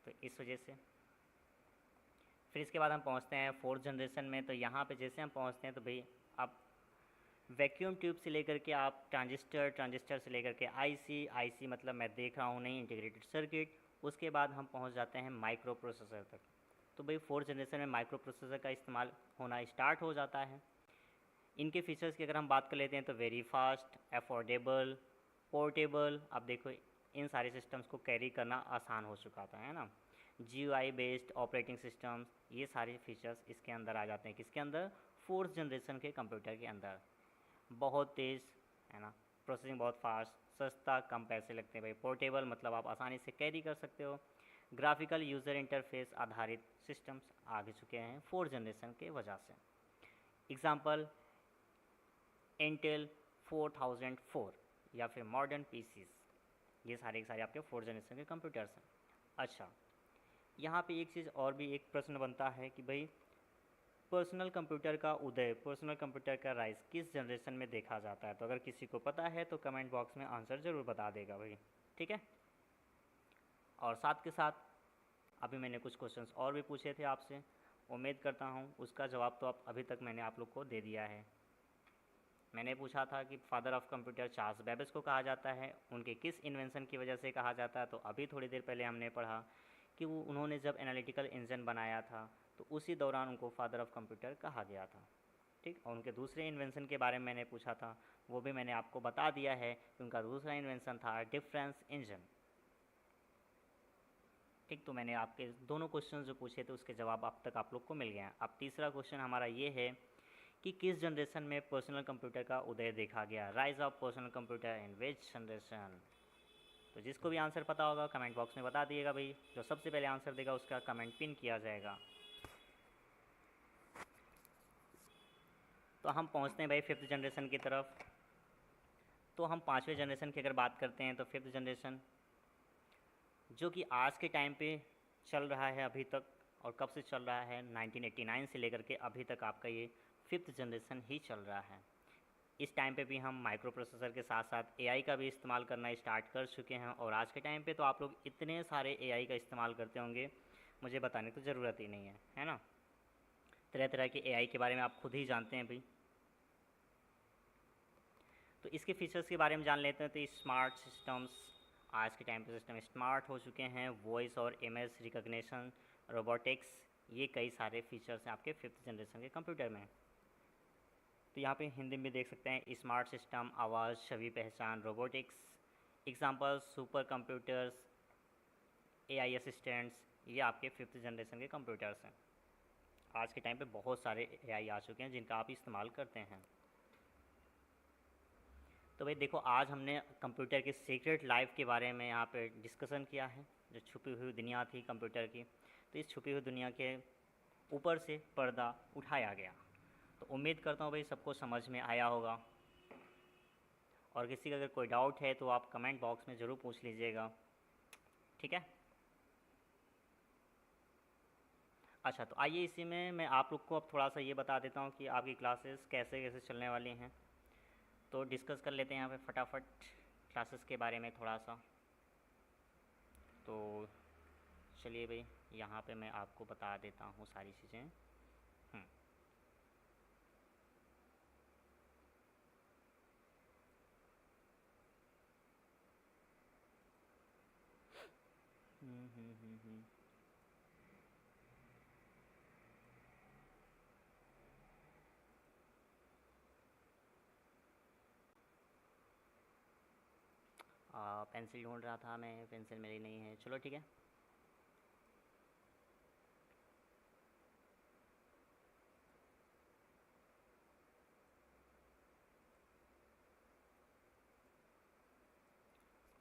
Speaker 1: तो इस वजह से फिर इसके बाद हम पहुंचते हैं फोर्थ जनरेशन में। तो यहाँ पे जैसे हम पहुंचते हैं तो भाई अब वैक्यूम ट्यूब से लेकर के आप ट्रांजिस्टर से लेकर के आईसी मतलब मैं देख रहा हूँ नहीं, इंटीग्रेटेड सर्किट, उसके बाद हम पहुँच जाते हैं माइक्रो प्रोसेसर तक। तो भाई फोर्थ जनरेशन में माइक्रो प्रोसेसर का इस्तेमाल होना स्टार्ट हो जाता है। इनके फीचर्स की अगर हम बात कर लेते हैं तो वेरी फास्ट, अफोर्डेबल, पोर्टेबल। अब देखो इन सारे सिस्टम्स को कैरी करना आसान हो चुका था, है ना। GUI बेस्ड ऑपरेटिंग सिस्टम्स, ये सारे फीचर्स इसके अंदर आ जाते हैं। किसके अंदर? फोर्थ जनरेशन के कंप्यूटर के अंदर। बहुत तेज़, है ना, प्रोसेसिंग बहुत फास्ट, सस्ता, कम पैसे लगते हैं भाई। पोर्टेबल मतलब आप आसानी से कैरी कर सकते हो। ग्राफिकल यूज़र इंटरफेस आधारित सिस्टम्स आ चुके हैं फोर्थ जनरेशन के वजह से। एग्जाम्पल इंटेल 4004 या फिर मॉडर्न PCs, ये सारे के सारे आपके फोर्थ जनरेशन के कंप्यूटर्स हैं। अच्छा, यहाँ पे एक चीज़ और भी एक प्रश्न बनता है कि भाई पर्सनल कंप्यूटर का उदय, पर्सनल कंप्यूटर का राइज किस जनरेशन में देखा जाता है? तो अगर किसी को पता है तो कमेंट बॉक्स में आंसर ज़रूर बता देगा भाई, ठीक है। और साथ के साथ अभी मैंने कुछ क्वेश्चंस और भी पूछे थे आपसे, उम्मीद करता हूँ उसका जवाब तो आप अभी तक मैंने आप लोग को दे दिया है। मैंने पूछा था कि father of computer Charles Babbage को कहा जाता है, उनके किस इन्वेंशन की वजह से कहा जाता है, तो अभी थोड़ी देर पहले हमने पढ़ा कि वो उन्होंने जब एनालिटिकल इंजन बनाया था तो उसी दौरान उनको फादर ऑफ कंप्यूटर कहा गया था। ठीक, और उनके दूसरे इन्वेंशन के बारे में मैंने पूछा था, वो भी मैंने आपको बता दिया है कि उनका दूसरा इन्वेंशन था डिफरेंस इंजन। ठीक, तो मैंने आपके दोनों क्वेश्चन जो पूछे थे उसके जवाब अब तक आप लोग को मिल गए हैं। अब तीसरा क्वेश्चन हमारा ये है कि किस जनरेशन में पर्सनल कंप्यूटर का उदय देखा गया, rise of personal computer in which generation. तो जिसको भी आंसर पता होगा कमेंट बॉक्स में बता दिएगा भाई, जो सबसे पहले आंसर देगा उसका कमेंट पिन किया जाएगा। तो हम पहुंचते हैं भाई फिफ्थ जनरेशन की तरफ। तो हम पाँचवें जनरेशन की अगर बात करते हैं तो फिफ्थ जनरेशन जो कि आज के टाइम पे चल रहा है अभी तक, और कब से चल रहा है 1989 से लेकर के अभी तक आपका ये फिफ्थ जनरेशन ही चल रहा है। इस टाइम पे भी हम माइक्रो प्रोसेसर के साथ साथ एआई का भी इस्तेमाल करना स्टार्ट कर चुके हैं, और आज के टाइम पे तो आप लोग इतने सारे एआई का इस्तेमाल करते होंगे मुझे बताने की तो ज़रूरत ही नहीं है ना। तरह तरह के एआई के बारे में आप खुद ही जानते हैं भाई। तो इसके फीचर्स के बारे में जान लेते हैं। तो स्मार्ट सिस्टम्स, आज के टाइम पे सिस्टम स्मार्ट हो चुके हैं, वॉइस और इमेज रिकग्निशन, रोबोटिक्स, ये कई सारे फीचर्स हैं आपके फिफ्थ जनरेशन के कंप्यूटर में। तो यहाँ पे हिंदी में देख सकते हैं स्मार्ट सिस्टम, आवाज़, छवि पहचान, robotics, example super computers, AI assistants, ये आपके फिफ्थ जनरेशन के कंप्यूटर्स हैं। आज के टाइम पे बहुत सारे एआई आ चुके हैं जिनका आप इस्तेमाल करते हैं। तो भाई देखो, आज हमने कंप्यूटर की सीक्रेट लाइफ के बारे में यहाँ पे डिस्कशन किया है, जो छुपी हुई दुनिया थी कंप्यूटर की। तो इस छुपी हुई दुनिया के ऊपर से पर्दा उठाया गया। तो उम्मीद करता हूँ भाई सबको समझ में आया होगा, और किसी का अगर कोई डाउट है तो आप कमेंट बॉक्स में ज़रूर पूछ लीजिएगा, ठीक है। अच्छा, तो आइए इसी में मैं आप लोग को अब थोड़ा सा ये बता देता हूँ कि आपकी क्लासेस कैसे कैसे चलने वाली हैं। तो डिस्कस कर लेते हैं यहाँ पे फटाफट क्लासेस के बारे में थोड़ा सा। तो चलिए भाई, यहाँ पे मैं आपको बता देता हूँ सारी चीज़ें। पेंसिल ढूंढ रहा था मैं, पेंसिल मेरी नहीं है, चलो ठीक है।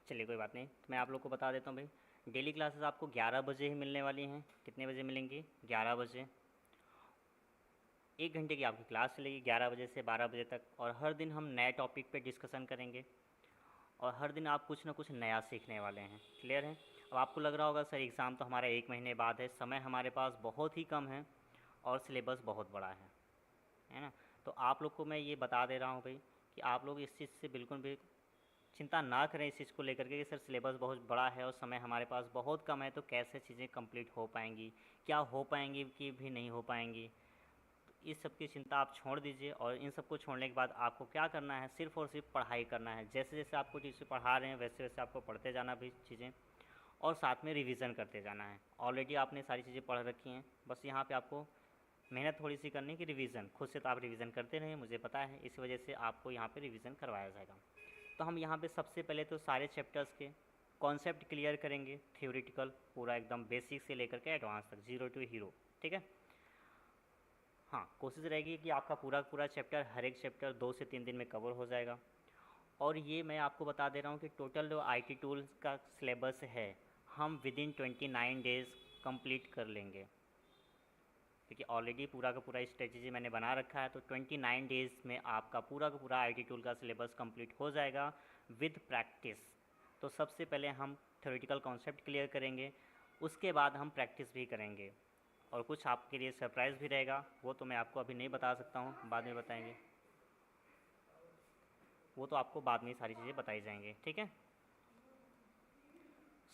Speaker 1: चलिए कोई बात नहीं, तो मैं आप लोग को बता देता हूँ भाई। डेली क्लासेस आपको 11 बजे ही मिलने वाली हैं। कितने बजे मिलेंगी? 11 बजे। 1 घंटे की आपकी क्लास चलेगी 11 बजे से 12 बजे तक, और हर दिन हम नए टॉपिक पे डिस्कशन करेंगे, और हर दिन आप कुछ ना कुछ नया सीखने वाले हैं। क्लियर है? अब आपको लग रहा होगा सर एग्ज़ाम तो हमारा 1 महीने बाद है, समय हमारे पास बहुत ही कम है और सिलेबस बहुत बड़ा है ना। तो आप लोग को मैं ये बता दे रहा हूँ भाई कि आप लोग इस चीज़ से बिल्कुल भी चिंता ना करें इस चीज़ को लेकर के कि सर सिलेबस बहुत बड़ा है और समय हमारे पास बहुत कम है, तो कैसे चीज़ें कंप्लीट हो पाएंगी, क्या हो पाएंगी कि भी नहीं हो पाएंगी। तो इस सब की चिंता आप छोड़ दीजिए, और इन सबको छोड़ने के बाद आपको क्या करना है, सिर्फ़ और सिर्फ पढ़ाई करना है। जैसे जैसे आपको टीचर पढ़ा रहे हैं वैसे वैसे आपको पढ़ते जाना भी चीज़ें, और साथ में रिवीजन करते जाना है। ऑलरेडी आपने सारी चीज़ें पढ़ रखी हैं, बस यहाँ पे आपको मेहनत थोड़ी सी करनी कि रिवीजन खुद से तो आप रिवीजन करते रहें, मुझे पता है, इस वजह से आपको यहाँ पे रिवीजन करवाया जाएगा। तो हम यहाँ पे सबसे पहले तो सारे चैप्टर्स के कॉन्सेप्ट क्लियर करेंगे, थ्योरेटिकल पूरा एकदम बेसिक से लेकर के एडवांस तक, जीरो टू हीरो, ठीक है। हाँ, कोशिश रहेगी कि आपका पूरा पूरा चैप्टर, हर एक चैप्टर 2 से 3 दिन में कवर हो जाएगा। और ये मैं आपको बता दे रहा हूँ कि टोटल जो आईटी टूल्स का सिलेबस है हम विदिन 29 डेज़ कंप्लीट कर लेंगे, क्योंकि ऑलरेडी पूरा का पूरा स्ट्रेटजी मैंने बना रखा है। तो 29 डेज़ में आपका पूरा का पूरा आईटी टूल का सिलेबस कंप्लीट हो जाएगा विद प्रैक्टिस। तो सबसे पहले हम थ्योरेटिकल कॉन्सेप्ट क्लियर करेंगे, उसके बाद हम प्रैक्टिस भी करेंगे, और कुछ आपके लिए सरप्राइज़ भी रहेगा, वो तो मैं आपको अभी नहीं बता सकता हूँ, बाद में बताएंगे, वो तो आपको बाद में सारी चीज़ें बताई जाएंगी, ठीक है।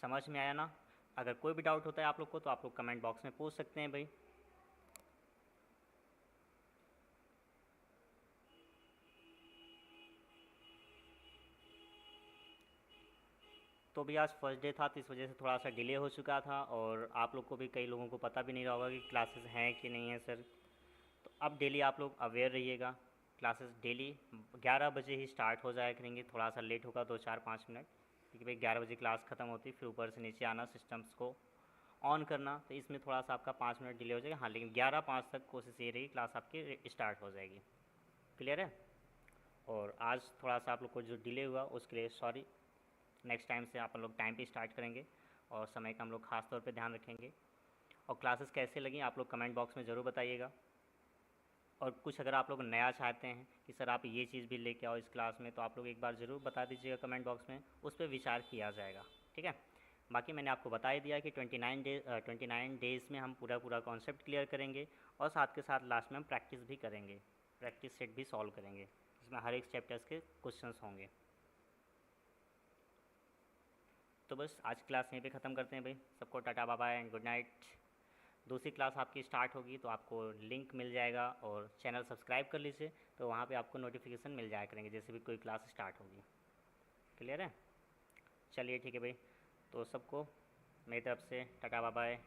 Speaker 1: समझ में आया ना? अगर कोई भी डाउट होता है आप लोग को तो आप लोग कमेंट बॉक्स में पूछ सकते हैं भाई। तो भी आज फर्स्ट डे था तो इस वजह से थोड़ा सा डिले हो चुका था, और आप लोग को भी, कई लोगों को पता भी नहीं रहा होगा कि क्लासेस हैं कि नहीं है सर। तो अब डेली आप लोग अवेयर रहिएगा, क्लासेस डेली 11 बजे ही स्टार्ट हो जाया करेंगे, थोड़ा सा लेट होगा 2-4-5 मिनट, क्योंकि भाई 11 बजे क्लास ख़त्म होती है, फिर ऊपर से नीचे आना, सिस्टम्स को ऑन करना, तो इसमें थोड़ा सा आपका 5 मिनट डिले हो जाएगा। हाँ, लेकिन 11:05 तक कोशिश ये रहेगी क्लास आपकी स्टार्ट हो जाएगी। क्लियर है? और आज थोड़ा सा आप लोग को जो डिले हुआ उसके लिए सॉरी। नेक्स्ट टाइम से आप लोग टाइम पे स्टार्ट करेंगे और समय का हम लोग खास तौर पे ध्यान रखेंगे। और क्लासेस कैसे लगी आप लोग कमेंट बॉक्स में ज़रूर बताइएगा। और कुछ अगर आप लोग नया चाहते हैं कि सर आप ये चीज़ भी लेके आओ इस क्लास में, तो आप लोग एक बार ज़रूर बता दीजिएगा कमेंट बॉक्स में, उस पर विचार किया जाएगा। ठीक है? बाकी मैंने आपको बता ही दिया कि 29 डेज़ में हम पूरा कॉन्सेप्ट क्लियर करेंगे, और साथ के साथ लास्ट में हम प्रैक्टिस भी करेंगे, प्रैक्टिस सेट भी सॉल्व करेंगे, जिसमें हर एक चैप्टर्स के क्वेश्चंस होंगे। तो बस आज क्लास यहीं पे ख़त्म करते हैं भाई। सबको ta ta bye bye and good night. दूसरी क्लास आपकी स्टार्ट होगी तो आपको लिंक मिल जाएगा, और चैनल सब्सक्राइब कर लीजिए, तो वहाँ पे आपको नोटिफिकेशन मिल जाया करेंगे जैसे भी कोई क्लास स्टार्ट होगी। क्लियर है? चलिए ठीक है भाई, तो सबको मेरी तरफ से टाटा बाय बाय।